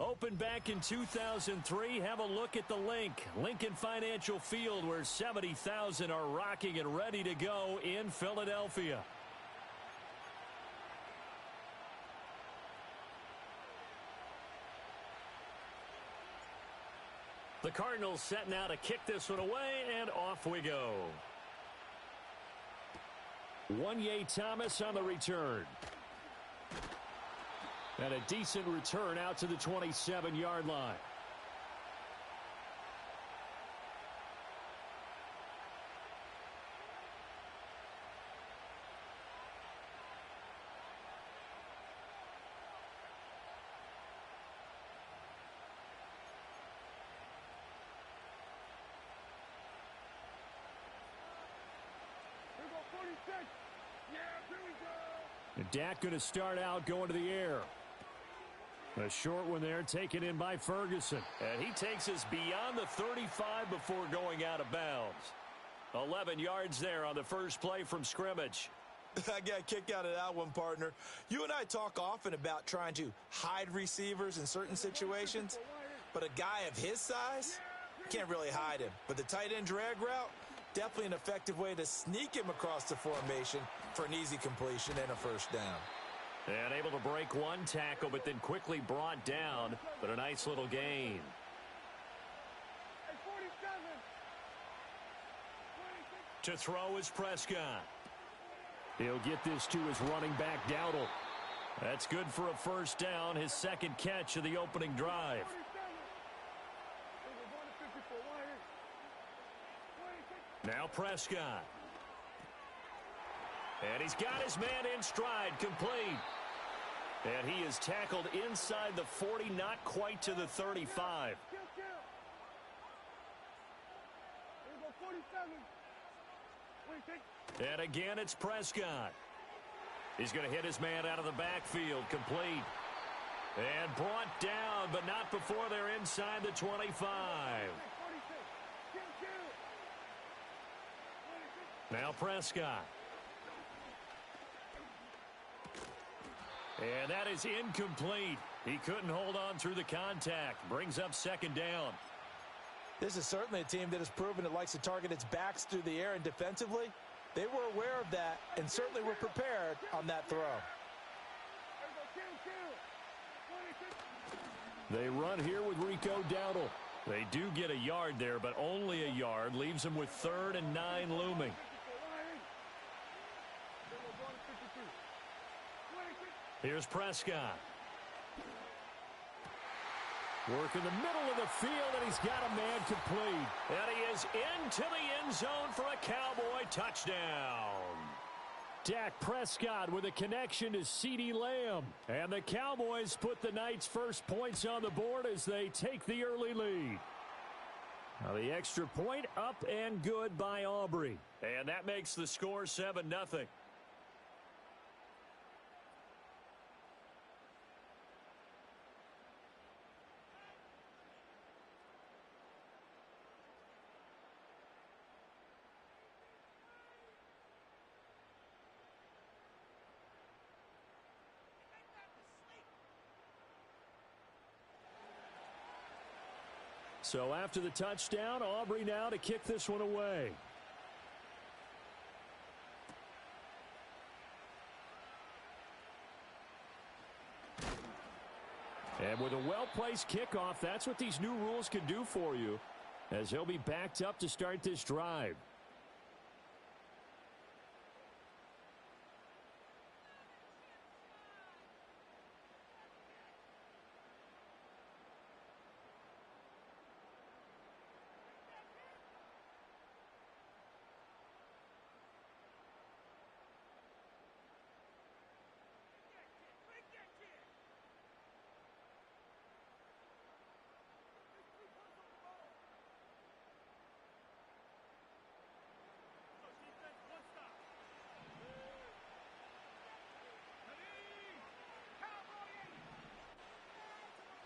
Opened back in 2003, have a look at the Lincoln Financial Field, where 70,000 are rocking and ready to go in Philadelphia. The Cardinals set now to kick this one away, and off we go. Thomas on the return. And a decent return out to the 27-yard line. And Dak going to start out going to the air. A short one there, taken in by Ferguson. And he takes us beyond the 35 before going out of bounds. 11 yards there on the first play from scrimmage. I got a kick out of that one, partner. You and I talk often about trying to hide receivers in certain situations, but a guy of his size, can't really hide him. But the tight end drag route, definitely an effective way to sneak him across the formation for an easy completion and a first down. And able to break one tackle, but then quickly brought down. But a nice little gain. To throw is Prescott. He'll get this to his running back, Dowdle. That's good for a first down, his second catch of the opening drive. Now Prescott. And he's got his man in stride, complete. And he is tackled inside the 40, not quite to the 35. And again, it's Prescott. He's going to hit his man out of the backfield, complete. And brought down, but not before they're inside the 25. Now Prescott. And that is incomplete. He couldn't hold on through the contact. Brings up second down. This is certainly a team that has proven it likes to target its backs through the air, and defensively, they were aware of that and certainly were prepared on that throw. They run here with Rico Dowdle. They do get a yard there, but only a yard. Leaves them with 3rd and 9 looming. Here's Prescott. Work in the middle of the field, and he's got a man complete. And he is into the end zone for a Cowboy touchdown. Dak Prescott with a connection to CeeDee Lamb. And the Cowboys put the night's first points on the board as they take the early lead. Now the extra point up and good by Aubrey. And that makes the score 7-0. So after the touchdown, Aubrey now to kick this one away. And with a well-placed kickoff, that's what these new rules can do for you, as he'll be backed up to start this drive.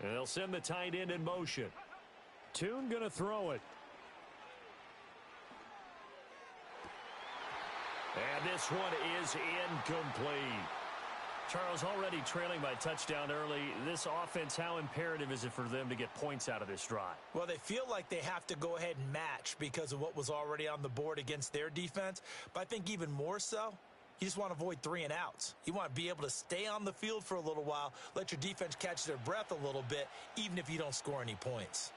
And they'll send the tight end in motion. Tune going to throw it. And this one is incomplete. Charles, already trailing by touchdown early. This offense, how imperative is it for them to get points out of this drive? Well, they feel like they have to go ahead and match because of what was already on the board against their defense. But I think even more so, you just want to avoid 3 and outs. You want to be able to stay on the field for a little while, let your defense catch their breath a little bit, even if you don't score any points.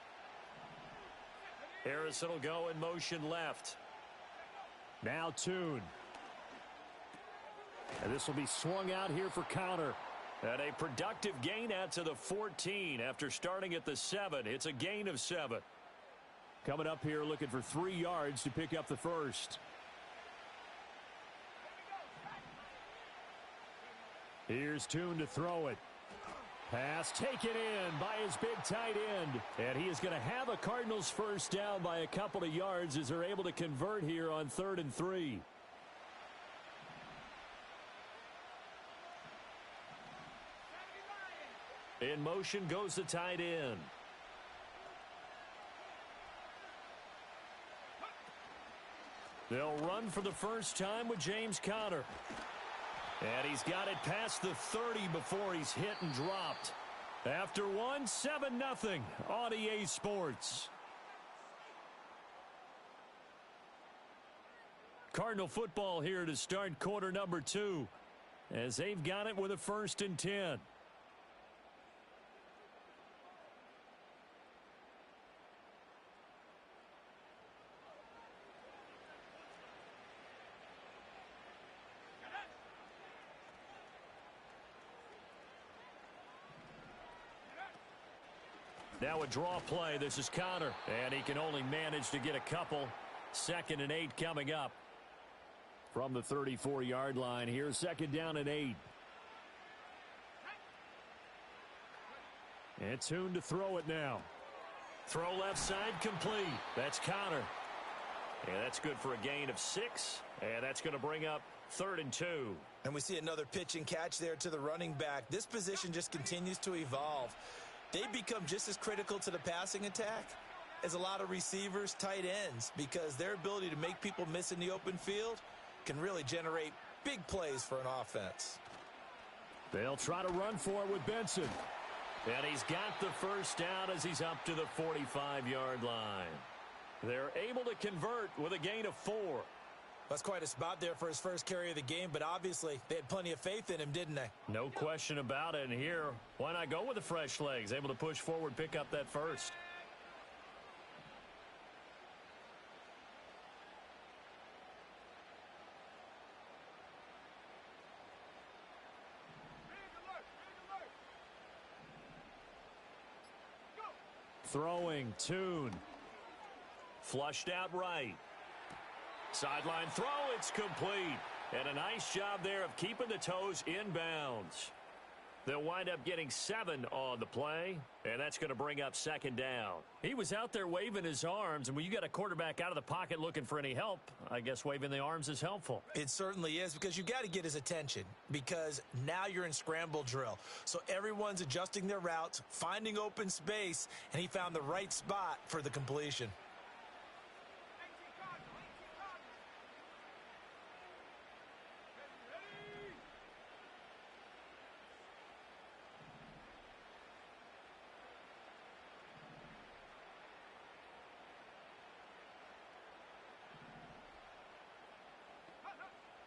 Harrison will go in motion left. Now Tune. And this will be swung out here for counter. And a productive gain out to the 14 after starting at the 7. It's a gain of 7. Coming up here looking for 3 yards to pick up the first. Here's Tune to throw it. Pass taken in by his big tight end. And he is going to have a Cardinals first down by a couple of yards as they're able to convert here on 3rd and 3. In motion goes the tight end. They'll run for the first time with James Conner. And he's got it past the 30 before he's hit and dropped. After one, 7-0 on EA Sports. Cardinal football here to start quarter number 2 as they've got it with a 1st and 10. Now a draw play. This is Conner. And he can only manage to get a couple. 2nd and 8 coming up. From the 34-yard line here. 2nd down and 8. And Tune to throw it now. Throw left side complete. That's Conner. And that's good for a gain of 6. And that's going to bring up 3rd and 2. And we see another pitch and catch there to the running back. This position just continues to evolve. They become just as critical to the passing attack as a lot of receivers, tight ends, because their ability to make people miss in the open field can really generate big plays for an offense. They'll try to run for it with Benson. And he's got the first down as he's up to the 45-yard line. They're able to convert with a gain of 4. That's quite a spot there for his first carry of the game, but obviously they had plenty of faith in him, didn't they? No question about it. And here, why not go with the fresh legs? Able to push forward, pick up that first. Throwing, Tune. Flushed out right. Sideline throw, it's complete. And a nice job there of keeping the toes inbounds. They'll wind up getting 7 on the play, and that's going to bring up 2nd down. He was out there waving his arms, and when you got a quarterback out of the pocket looking for any help, I guess waving the arms is helpful. It certainly is, because you got to get his attention, because now you're in scramble drill. So everyone's adjusting their routes, finding open space, and he found the right spot for the completion.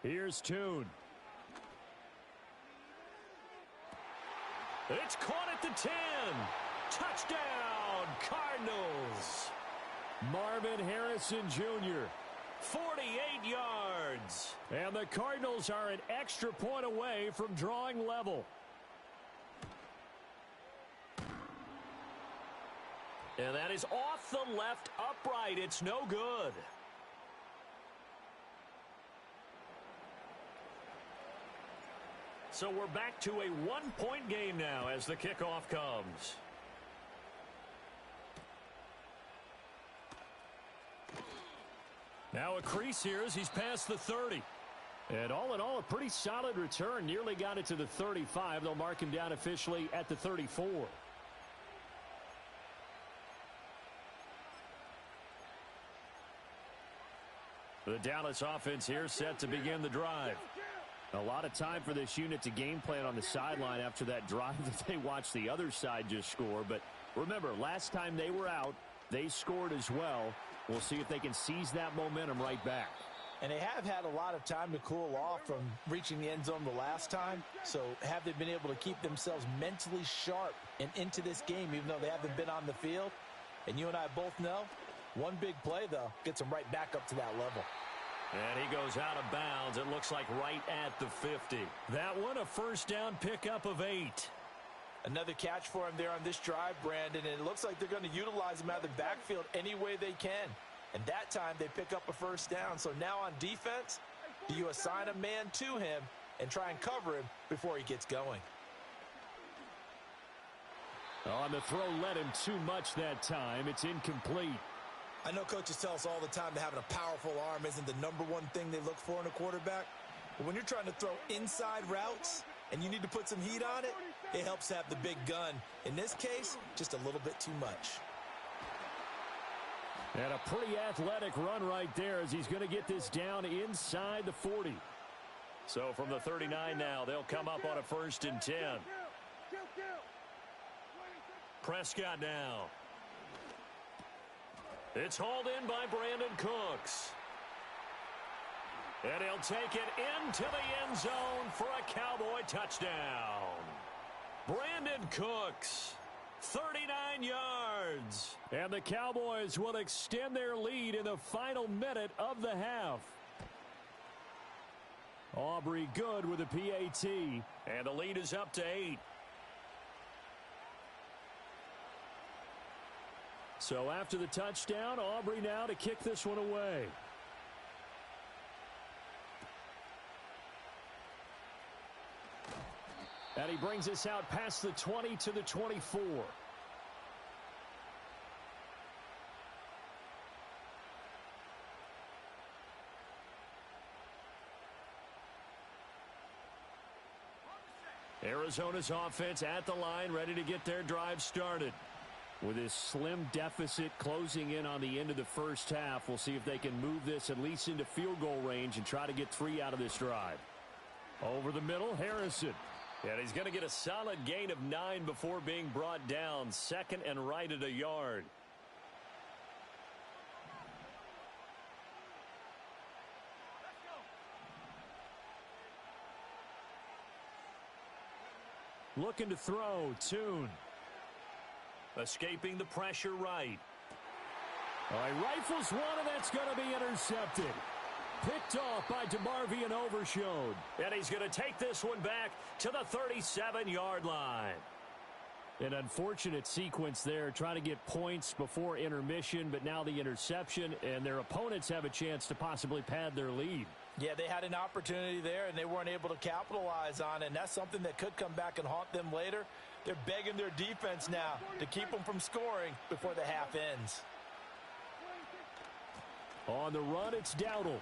Here's Tune. It's caught at the 10. Touchdown, Cardinals. Marvin Harrison Jr., 48 yards. And the Cardinals are an extra point away from drawing level. And that is off the left upright. It's no good. So we're back to a 1-point game now as the kickoff comes. Now a crease here as he's past the 30. And all in all, a pretty solid return. Nearly got it to the 35. They'll mark him down officially at the 34. The Dallas offense here set to begin the drive. A lot of time for this unit to game plan on the sideline after that drive that they watched the other side just score. But remember, last time they were out, they scored as well. We'll see if they can seize that momentum right back. And they have had a lot of time to cool off from reaching the end zone the last time. So have they been able to keep themselves mentally sharp and into this game, even though they haven't been on the field? And you and I both know, one big play, though, gets them right back up to that level. And he goes out of bounds. It looks like right at the 50. That one, a first down pickup of 8. Another catch for him there on this drive, Brandon, and it looks like they're going to utilize him out of the backfield any way they can. And that time they pick up a first down. So now on defense, do you assign a man to him and try and cover him before he gets going? On the throw, led him too much that time. It's incomplete. I know coaches tell us all the time that having a powerful arm isn't the number one thing they look for in a quarterback. But when you're trying to throw inside routes and you need to put some heat on it, it helps have the big gun. In this case, just a little bit too much. And a pretty athletic run right there as he's going to get this down inside the 40. So from the 39 now, they'll come up on a 1st and 10. Prescott now. It's hauled in by Brandon Cooks. And he'll take it into the end zone for a Cowboy touchdown. Brandon Cooks, 39 yards. And the Cowboys will extend their lead in the final minute of the half. Aubrey good with a PAT. And the lead is up to 8. So after the touchdown, Aubrey now to kick this one away. And he brings us out past the 20 to the 24. Arizona's offense at the line, ready to get their drive started. With his slim deficit closing in on the end of the first half, we'll see if they can move this at least into field goal range and try to get 3 out of this drive. Over the middle, Harrison. And he's going to get a solid gain of 9 before being brought down. 2nd and right at a yard. Looking to throw, Tune. Escaping the pressure right. All right, rifles one, and that's going to be intercepted. Picked off by DeMarvion Overshone. And he's going to take this one back to the 37-yard line. An unfortunate sequence there, trying to get points before intermission, but now the interception, and their opponents have a chance to possibly pad their lead. Yeah, they had an opportunity there, and they weren't able to capitalize on it, and that's something that could come back and haunt them later. They're begging their defense now to keep them from scoring before the half ends. On the run, it's Dowdle.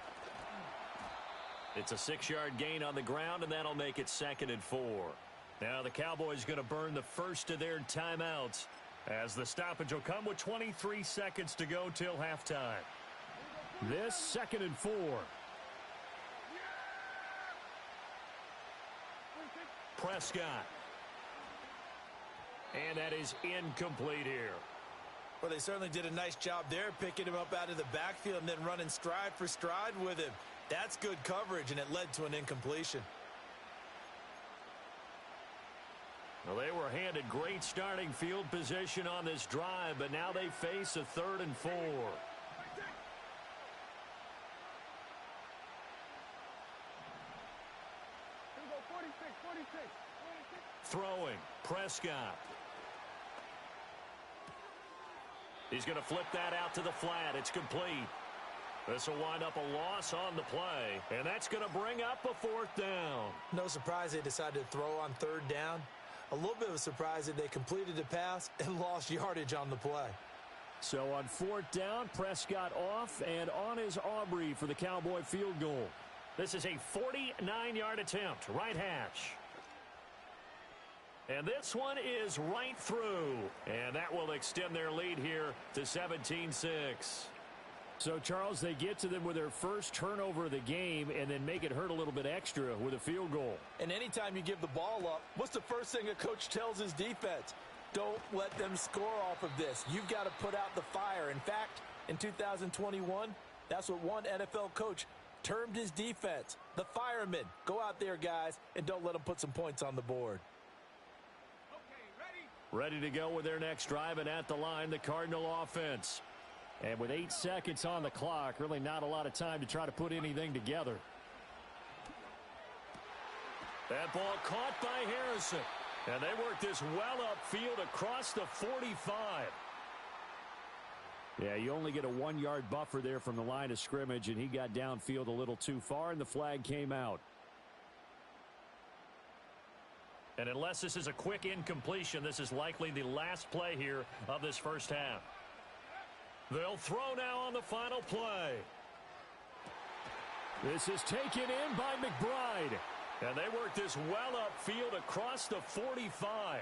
It's a 6-yard gain on the ground, and that'll make it 2nd and 4. Now the Cowboys going to burn the first of their timeouts as the stoppage will come with 23 seconds to go till halftime. This 2nd and 4. Prescott. And that is incomplete here. Well, they certainly did a nice job there, picking him up out of the backfield and then running stride for stride with him. That's good coverage, and it led to an incompletion. Well, they were handed great starting field position on this drive, but now they face a 3rd and 4. Throwing, Prescott. He's going to flip that out to the flat. It's complete. This will wind up a loss on the play, and that's going to bring up a 4th down. No surprise they decided to throw on 3rd down. A little bit of a surprise that they completed the pass and lost yardage on the play. So on 4th down, Prescott off, and on is Aubrey for the Cowboy field goal. This is a 49-yard attempt, right hash. And this one is right through. And that will extend their lead here to 17-6. So, Charles, they get to them with their first turnover of the game and then make it hurt a little bit extra with a field goal. And anytime you give the ball up, what's the first thing a coach tells his defense? Don't let them score off of this. You've got to put out the fire. In fact, in 2021, that's what one NFL coach termed his defense, the firemen. Go out there, guys, and don't let them put some points on the board. Ready to go with their next drive, and at the line, the Cardinal offense. And with 8 seconds on the clock, really not a lot of time to try to put anything together. That ball caught by Harrison. And they work this well upfield across the 45. Yeah, you only get a 1-yard buffer there from the line of scrimmage, and he got downfield a little too far, and the flag came out. And unless this is a quick incompletion, this is likely the last play here of this first half. They'll throw now on the final play. This is taken in by McBride. And they work this well upfield across the 45.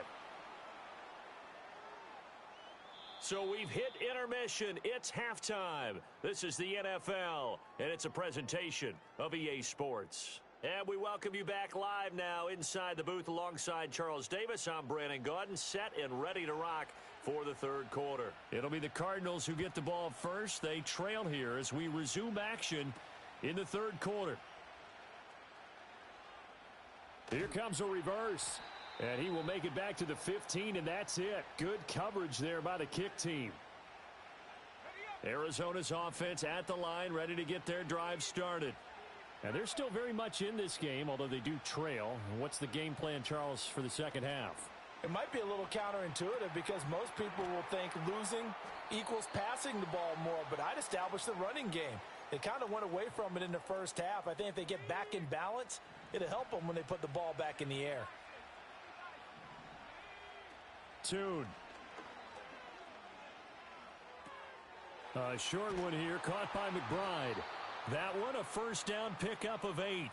So we've hit intermission. It's halftime. This is the NFL, and it's a presentation of EA Sports. And we welcome you back live now inside the booth alongside Charles Davis. I'm Brandon Gaudin, set and ready to rock for the third quarter. It'll be the Cardinals who get the ball first. They trail here as we resume action in the third quarter. Here comes a reverse, and he will make it back to the 15, and that's it. Good coverage there by the kick team. Arizona's offense at the line, ready to get their drive started. And they're still very much in this game, although they do trail. What's the game plan, Charles, for the second half? It might be a little counterintuitive because most people will think losing equals passing the ball more, but I'd establish the running game. They kind of went away from it in the first half. I think if they get back in balance, it'll help them when they put the ball back in the air. Tune. A short one here, caught by McBride. That one, a first down pickup of 8.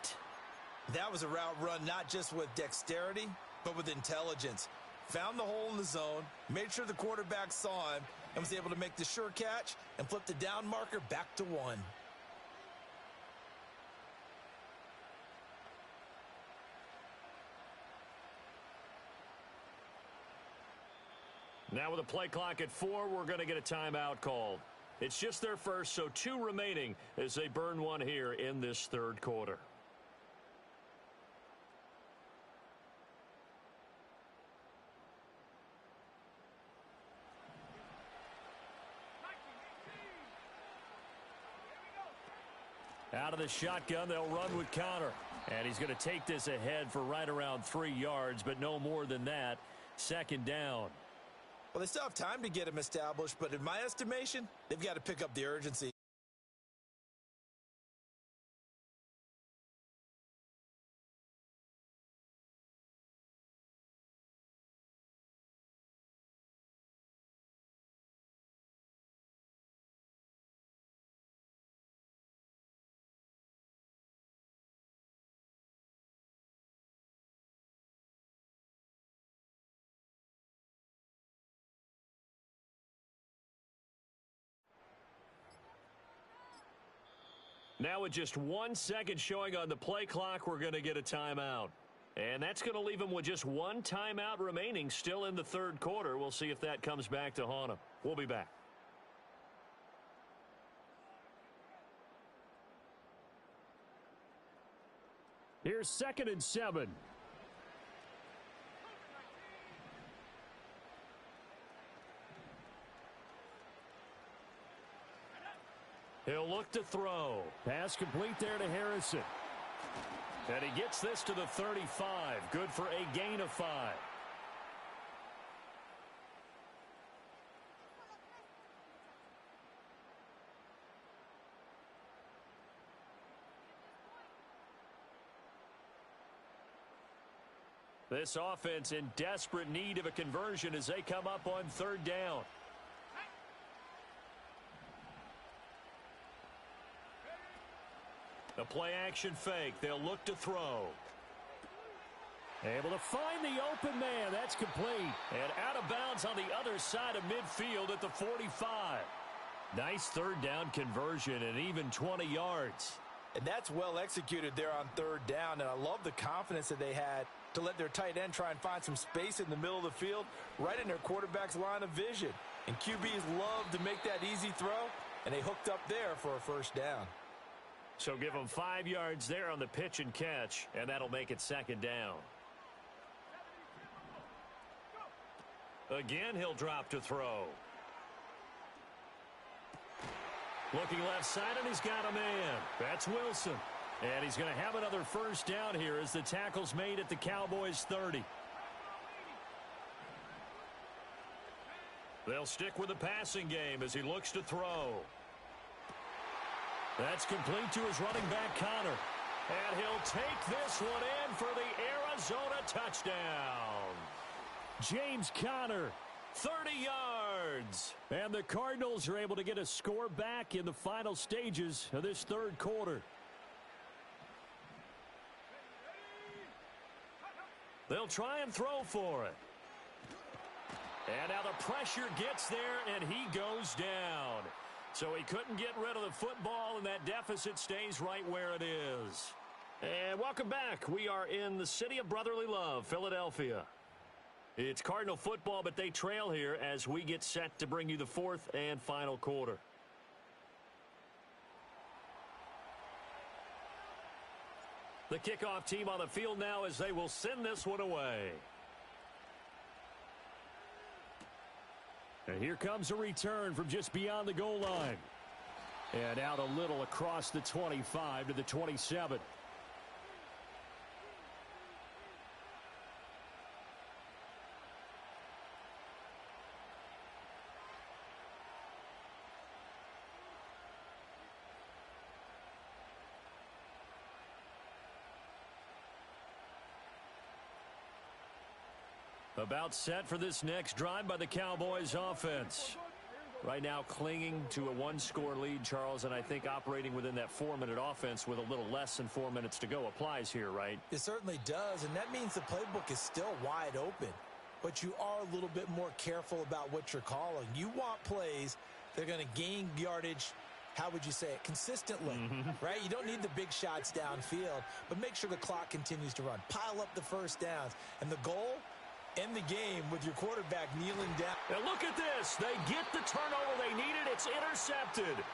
That was a route run not just with dexterity, but with intelligence. Found the hole in the zone, made sure the quarterback saw him, and was able to make the sure catch and flip the down marker back to 1. Now with a play clock at 4, we're going to get a timeout called. It's just their first, so 2 remaining as they burn one here in this third quarter. Out of the shotgun, they'll run with counter. And he's going to take this ahead for right around 3 yards, but no more than that. Second down. Well, they still have time to get him established, but in my estimation, they've got to pick up the urgency. Now with just 1 second showing on the play clock, we're going to get a timeout. And that's going to leave them with just 1 timeout remaining still in the third quarter. We'll see if that comes back to haunt them. We'll be back. Here's 2nd and 7. He'll look to throw. Pass complete there to Harrison. And he gets this to the 35. Good for a gain of 5. This offense in desperate need of a conversion as they come up on 3rd down. The play-action fake. They'll look to throw. Able to find the open man. That's complete. And out of bounds on the other side of midfield at the 45. Nice third down conversion and even 20 yards. And that's well executed there on third down. And I love the confidence that they had to let their tight end try and find some space in the middle of the field, right in their quarterback's line of vision. And QBs love to make that easy throw, and they hooked up there for a first down. So give them 5 yards there on the pitch and catch, and that'll make it second down. Again, he'll drop to throw. Looking left side, and he's got a man. That's Wilson. And he's going to have another first down here as the tackle's made at the Cowboys' 30. They'll stick with the passing game as he looks to throw. That's complete to his running back, Connor. And he'll take this one in for the Arizona touchdown. James Conner, 30 yards. And the Cardinals are able to get a score back in the final stages of this third quarter. They'll try and throw for it. And now the pressure gets there, and he goes down. So he couldn't get rid of the football, and that deficit stays right where it is. And welcome back. We are in the city of brotherly love, Philadelphia. It's Cardinal football, but they trail here as we get set to bring you the fourth and final quarter. The kickoff team on the field now as they will send this one away. And here comes a return from just beyond the goal line. And out a little across the 25 to the 27. About set for this next drive by the Cowboys offense. Right now clinging to a one-score lead, Charles, and I think operating within that 4-minute offense with a little less than 4 minutes to go applies here, right? It certainly does, and that means the playbook is still wide open. But you are a little bit more careful about what you're calling. You want plays that are going to gain yardage, how would you say it, consistently, right? You don't need the big shots downfield, but make sure the clock continues to run. Pile up the first downs, and the goal, end the game with your quarterback kneeling down. And look at this. They get the turnover they needed. It's intercepted.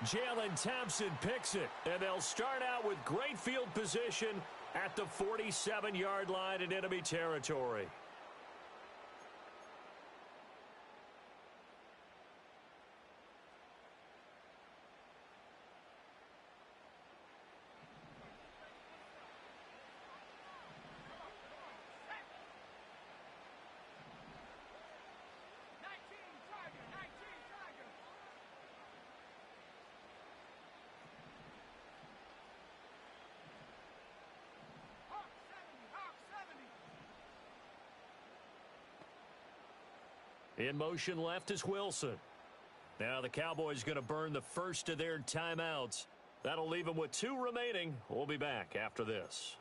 Jalen Thompson picks it. And they'll start out with great field position at the 47-yard line in enemy territory. In motion left is Wilson. Now the Cowboys going to burn the first of their timeouts. That'll leave them with 2 remaining. We'll be back after this.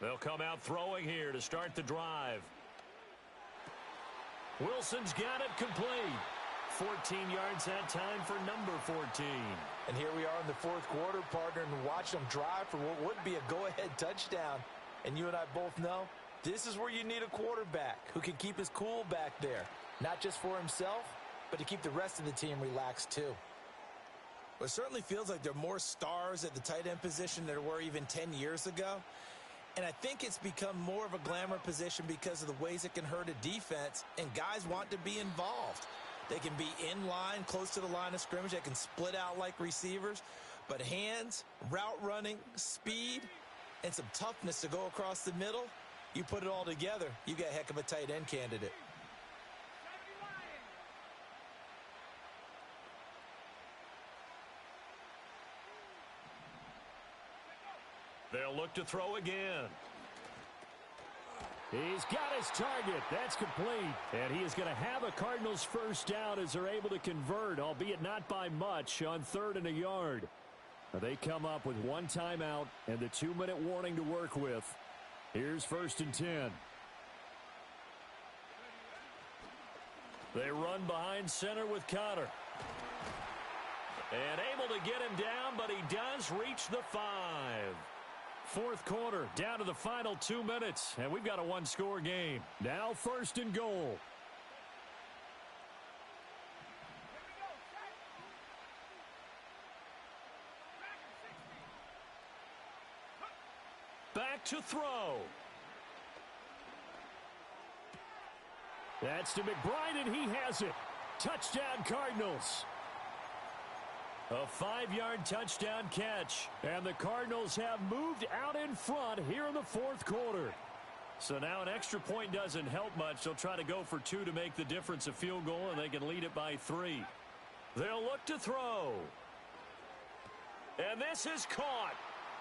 They'll come out throwing here to start the drive. Wilson's got it complete. 14 yards that time for number 14. And here we are in the fourth quarter, partner, and watch them drive for what would be a go-ahead touchdown. And you and I both know this is where you need a quarterback who can keep his cool back there, not just for himself, but to keep the rest of the team relaxed too. Well, it certainly feels like there are more stars at the tight end position than there were even 10 years ago. And I think it's become more of a glamour position because of the ways it can hurt a defense, and guys want to be involved. They can be in line, close to the line of scrimmage. They can split out like receivers. But hands, route running, speed, and some toughness to go across the middle, you put it all together, you got a heck of a tight end candidate. They'll look to throw again. He's got his target. That's complete. And he is going to have a Cardinals first down as they're able to convert, albeit not by much, on 3rd and a yard. They come up with one timeout and the 2-minute warning to work with. Here's 1st and 10. They run behind center with Connor. And able to get him down, but he does reach the 5. Fourth quarter, down to the final 2 minutes, and we've got a one-score game. Now 1st and goal. Back to throw. That's to McBride, and he has it. Touchdown, Cardinals. A 5-yard touchdown catch. And the Cardinals have moved out in front here in the fourth quarter. So now an extra point doesn't help much. They'll try to go for 2 to make the difference a field goal, and they can lead it by 3. They'll look to throw. And this is caught.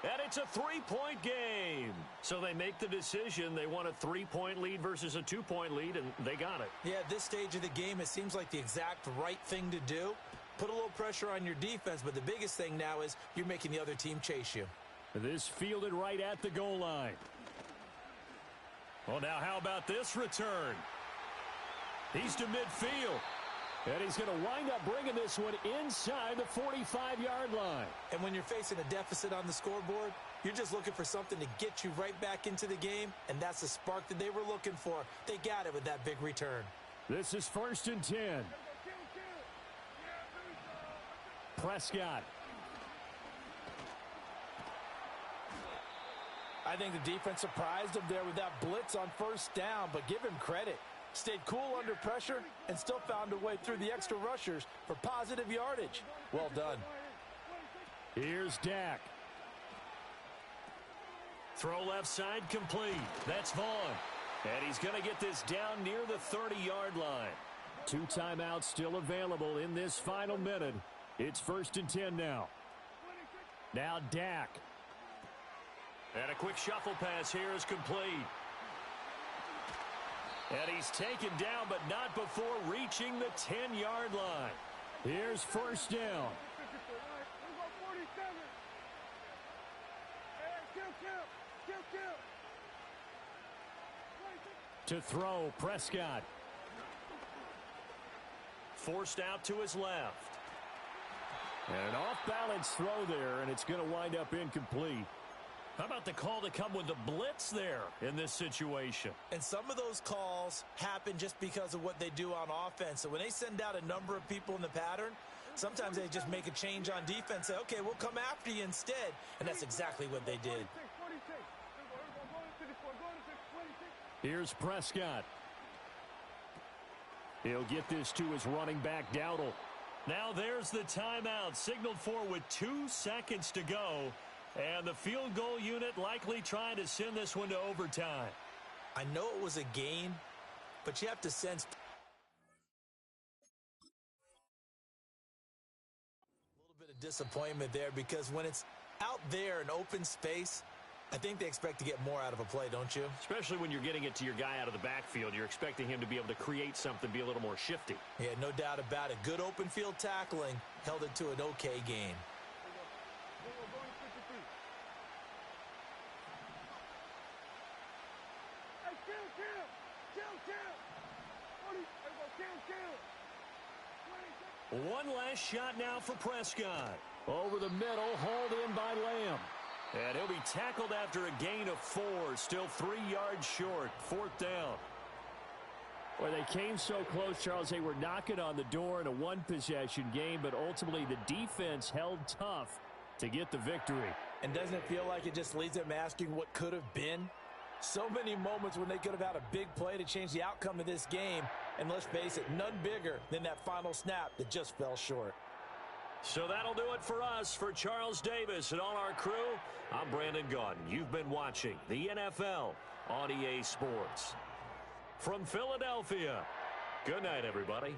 And it's a 3-point game. So they make the decision. They want a 3-point lead versus a 2-point lead, and they got it. Yeah, at this stage of the game, it seems like the exact right thing to do. Put a little pressure on your defense, but the biggest thing now is you're making the other team chase you. This fielded right at the goal line. Well, now how about this return? He's to midfield. And he's going to wind up bringing this one inside the 45-yard line. And when you're facing a deficit on the scoreboard, you're just looking for something to get you right back into the game, and that's the spark that they were looking for. They got it with that big return. This is 1st and 10. Prescott. I think the defense surprised him there with that blitz on 1st down, but give him credit. Stayed cool under pressure and still found a way through the extra rushers for positive yardage. Well done. Here's Dak. Throw left side complete. That's Vaughn. And he's going to get this down near the 30-yard line. 2 timeouts still available in this final minute. It's 1st and 10 now. Now Dak. And a quick shuffle pass here is complete. And he's taken down, but not before reaching the 10-yard line. Here's 1st down. To throw, Prescott. Forced out to his left. And an off-balance throw there, and it's going to wind up incomplete. How about the call to come with the blitz there in this situation? And some of those calls happen just because of what they do on offense. So when they send out a number of people in the pattern, sometimes they just make a change on defense. Say, okay, we'll come after you instead. And that's exactly what they did. Here's Prescott. He'll get this to his running back, Dowdle. Now there's the timeout, signaled for with 2 seconds to go. And the field goal unit likely trying to send this one to overtime. I know it was a gain, but you have to sense a little bit of disappointment there, because when it's out there in open space, I think they expect to get more out of a play, don't you? Especially when you're getting it to your guy out of the backfield. You're expecting him to be able to create something, be a little more shifty. Yeah, no doubt about it. Good open field tackling held it to an okay gain. One last shot now for Prescott. Over the middle, hauled in by Lamb. And he'll be tackled after a gain of 4. Still 3 yards short. 4th down. Well, they came so close, Charles. They were knocking on the door in a one-possession game, but ultimately the defense held tough to get the victory. And doesn't it feel like it just leaves them asking what could have been? So many moments when they could have had a big play to change the outcome of this game. And let's face it, none bigger than that final snap that just fell short. So that'll do it for us. For Charles Davis and all our crew, I'm Brandon Gaudin. You've been watching the NFL on EA Sports. From Philadelphia, good night, everybody.